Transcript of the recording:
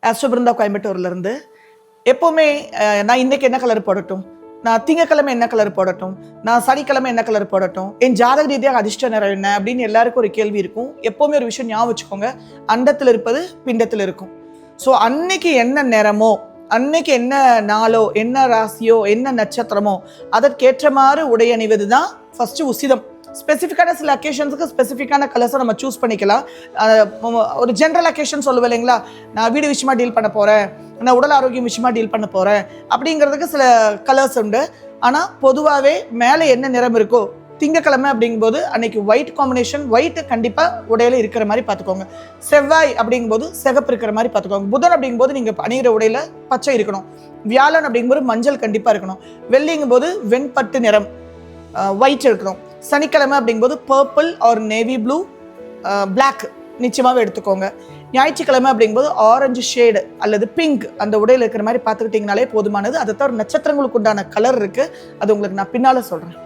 ஆஸ்ட்ரோபிருந்தா கோயம்புத்தூர்லேருந்து. எப்போவுமே நான் இன்றைக்கி என்ன கலர் போடட்டும், நான் திங்கக்கிழமை என்ன கலர் போடட்டும், நான் சனிக்கிழமை என்ன கலர் போடட்டும், என் ஜாதக ரீதியாக அதிர்ஷ்ட நிறம் என்ன அப்படின்னு எல்லாருக்கும் ஒரு கேள்வி இருக்கும். எப்போவுமே ஒரு விஷயம் ஞாபகம் வச்சுக்கோங்க, அண்டத்தில் இருப்பது பிண்டத்தில் இருக்கும். ஸோ அன்னைக்கு என்ன நிறமோ, அன்னைக்கு என்ன நாளோ, என்ன ராசியோ, என்ன நட்சத்திரமோ அதற்கேற்ற மாதிரி உடை அணிவது தான் ஃபஸ்ட்டு உசிதம். ஸ்பெசிஃபிக்கான சில அக்கேஷன்ஸுக்கு ஸ்பெசிஃபிக்கான கலர்ஸை நம்ம சூஸ் பண்ணிக்கலாம். ஒரு ஜென்ரல் அக்கேஷன் சொல்லுவேன் இல்லைங்களா, நான் வீடு விஷயமா டீல் பண்ண போகிறேன், நான் உடல் ஆரோக்கியம் விஷயமா டீல் பண்ண போகிறேன் அப்படிங்கிறதுக்கு சில கலர்ஸ் உண்டு. ஆனால் பொதுவாகவே மேலே என்ன நிறம் இருக்கோ, திங்கக்கிழமை அப்படிங்கும்போது அன்னைக்கு ஒயிட் காம்பினேஷன், ஒயிட்டு கண்டிப்பாக உடையில இருக்கிற மாதிரி பார்த்துக்கோங்க. செவ்வாய் அப்படிங்கும்போது சிகப்பு இருக்கிற மாதிரி பார்த்துக்கோங்க. புதன் அப்படிங்கும்போது நீங்கள் அணிகிற உடையில பச்சை இருக்கணும். வியாழன் அப்படிங்கும்போது மஞ்சள் கண்டிப்பாக இருக்கணும். வெள்ளிங்கும்போது வெண்பட்டு நிறம் ஒயிட் இருக்கணும். சனிக்கிழமை அப்படிங்கும்போது purple or navy blue black நிச்சயமாகவே எடுத்துக்கோங்க. ஞாயிற்றுக்கிழமை அப்படிங்கும்போது ஆரஞ்சு ஷேடு அல்லது பிங்க் அந்த உடையில் இருக்கிற மாதிரி பார்த்துக்கிட்டிங்கனாலே போதுமானது. அதை தவிர நட்சத்திரங்களுக்கு உண்டான கலர் இருக்குது, அது உங்களுக்கு நான் பின்னால் சொல்கிறேன்.